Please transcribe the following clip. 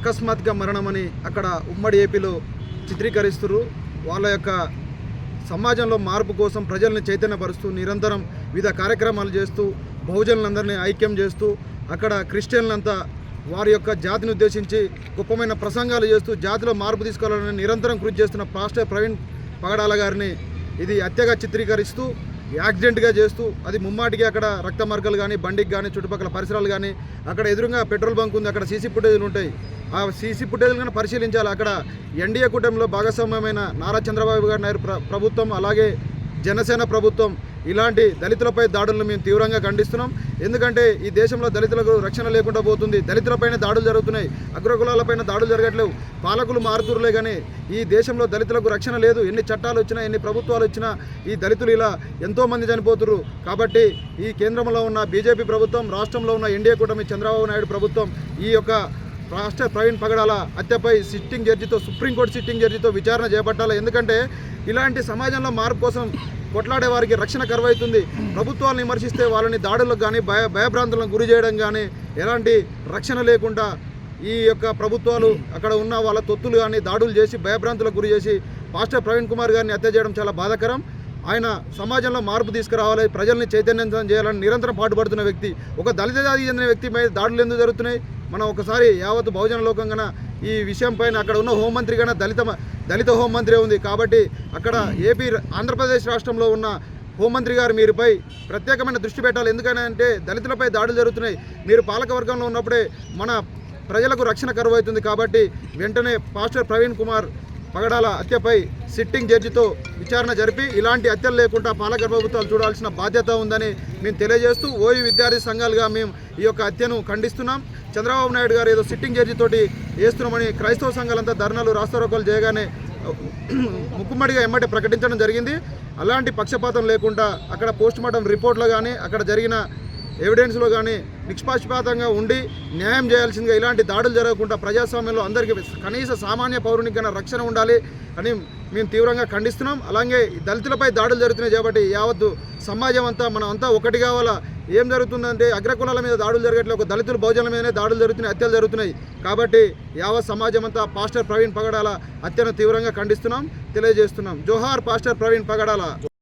అకస్మాత్తుగా మరణమని అక్కడ ఉమ్మడి ఏపీలో చిత్రీకరిస్తున్నారు. వాళ్ళ యొక్క సమాజంలో మార్పు కోసం ప్రజల్ని చైతన్యపరుస్తూ నిరంతరం వివిధ కార్యక్రమాలు చేస్తూ బహుజనులందరినీ ఐక్యం చేస్తూ అక్కడ క్రిస్టియన్లంతా వారి యొక్క జాతిని ఉద్దేశించి గొప్పమైన ప్రసంగాలు చేస్తూ జాతిలో మార్పు తీసుకురావాలని నిరంతరం కృషి చేస్తున్న పాస్టర్ ప్రవీణ్ పగడాల గారిని ఇది హత్యగా చిత్రీకరిస్తూ యాక్సిడెంట్గా చేస్తూ అది ముమ్మాటికి అక్కడ రక్త మార్గాలు కానీ బండికి కానీ చుట్టుపక్కల పరిసరాలు కానీ అక్కడ ఎదురుగా పెట్రోల్ బంక్ ఉంది, అక్కడ సీసీ ఫుటేజ్లు ఉంటాయి. ఆ సీసీ ఫుటేజ్లు కానీ పరిశీలించాలి. అక్కడ ఎన్డీఏ కూటమిలో భాగస్వామ్యమైన నారా చంద్రబాబు గారి నాయుడు ప్రభుత్వం అలాగే జనసేన ప్రభుత్వం ఇలాంటి దళితులపై దాడులను మేము తీవ్రంగా ఖండిస్తున్నాం. ఎందుకంటే ఈ దేశంలో దళితులకు రక్షణ లేకుండా పోతుంది. దళితులపైన దాడులు జరుగుతున్నాయి, అగ్రకులాలపైన దాడులు జరగట్లేవు. పాలకులు మారుతురులే కానీ ఈ దేశంలో దళితులకు రక్షణ లేదు. ఎన్ని చట్టాలు వచ్చినా ఎన్ని ప్రభుత్వాలు వచ్చినా ఈ దళితులు ఇలా ఎంతోమంది చనిపోతున్నారు. కాబట్టి ఈ కేంద్రంలో ఉన్న బీజేపీ ప్రభుత్వం, రాష్ట్రంలో ఉన్న ఎన్డీఏ కూటమి చంద్రబాబు నాయుడు ప్రభుత్వం ఈ యొక్క పాస్టర్ ప్రవీణ్ పగడాల హత్యపై సిట్టింగ్ జడ్జితో, సుప్రీంకోర్టు సిట్టింగ్ జడ్జితో విచారణ చేపట్టాలి. ఎందుకంటే ఇలాంటి సమాజంలో మార్పు కోసం కొట్లాడే వారికి రక్షణ కరువైతుంది. ప్రభుత్వాలను విమర్శిస్తే వాళ్ళని దాడులకు కానీ భయభ్రాంతులను గురి చేయడం కానీ ఎలాంటి రక్షణ లేకుండా ఈ యొక్క ప్రభుత్వాలు అక్కడ ఉన్న వాళ్ళ తొత్తులు కానీ దాడులు చేసి భయభ్రాంతులకు గురి చేసి పాస్టర్ ప్రవీణ్ కుమార్ గారిని హత్య చేయడం చాలా బాధాకరం. ఆయన సమాజంలో మార్పు తీసుకురావాలి, ప్రజల్ని చైతన్యవంతం చేయాలని నిరంతరం పాటుపడుతున్న వ్యక్తి. ఒక దళిత జాతికి చెందిన వ్యక్తి మీద దాడులు ఎందుకు జరుగుతున్నాయి? మనం ఒకసారి యావత్ బహుజన లోకం కన్నా ఈ విషయం పైన అక్కడ ఉన్న హోంమంత్రి కన్నా దళిత హోంమంత్రి ఉంది. కాబట్టి అక్కడ ఆంధ్రప్రదేశ్ రాష్ట్రంలో ఉన్న హోంమంత్రి గారు మీరుపై ప్రత్యేకమైన దృష్టి పెట్టాలి. ఎందుకంటే దళితులపై దాడులు జరుగుతున్నాయి. మీరు పాలకవర్గంలో ఉన్నప్పుడే మన ప్రజలకు రక్షణ కరువవుతుంది. కాబట్టి వెంటనే పాస్టర్ ప్రవీణ్ కుమార్ పగడాల హత్యపై సిట్టింగ్ జడ్జితో విచారణ జరిపి ఇలాంటి హత్యలు లేకుండా పాలక ప్రభుత్వాలు చూడాల్సిన బాధ్యత ఉందని మేము తెలియజేస్తూ ఓయూ విద్యార్థి సంఘాలుగా మేము ఈ యొక్క హత్యను ఖండిస్తున్నాం. చంద్రబాబు నాయుడు గారు ఏదో సిట్టింగ్ జడ్జితోటి వేస్తున్నామని క్రైస్తవ సంఘాలంతా ధర్నాలు రాస్తారోకోలు చేయగానే ముక్కుమ్మడిగా ఎమ్మటే ప్రకటించడం జరిగింది. అలాంటి పక్షపాతం లేకుండా అక్కడ పోస్టుమార్టం రిపోర్ట్లో కానీ అక్కడ జరిగిన ఎవిడెన్స్లో కానీ నిష్పక్షపాతంగా ఉండి న్యాయం చేయాల్సిందిగా ఇలాంటి దాడులు జరగకుండా ప్రజాస్వామ్యంలో అందరికీ కనీస సామాన్య పౌరునికి కన్నా రక్షణ ఉండాలి అని మేము తీవ్రంగా ఖండిస్తున్నాం. అలాగే దళితులపై దాడులు జరుగుతున్నాయి కాబట్టి యావత్తు సమాజం అంతా మనం అంతా ఒకటి కావాలా. ఏం జరుగుతుందంటే అగ్రకులాల మీద దాడులు జరగట్లేదు, ఒక దళితుల బహుజనుల మీదనే దాడులు జరుగుతున్నాయి, హత్యలు జరుగుతున్నాయి. కాబట్టి యావత్ సమాజం అంతా పాస్టర్ ప్రవీణ్ పగడాల హత్యను తీవ్రంగా ఖండిస్తున్నాం, తెలియజేస్తున్నాం. జోహార్ పాస్టర్ ప్రవీణ్ పగడాల.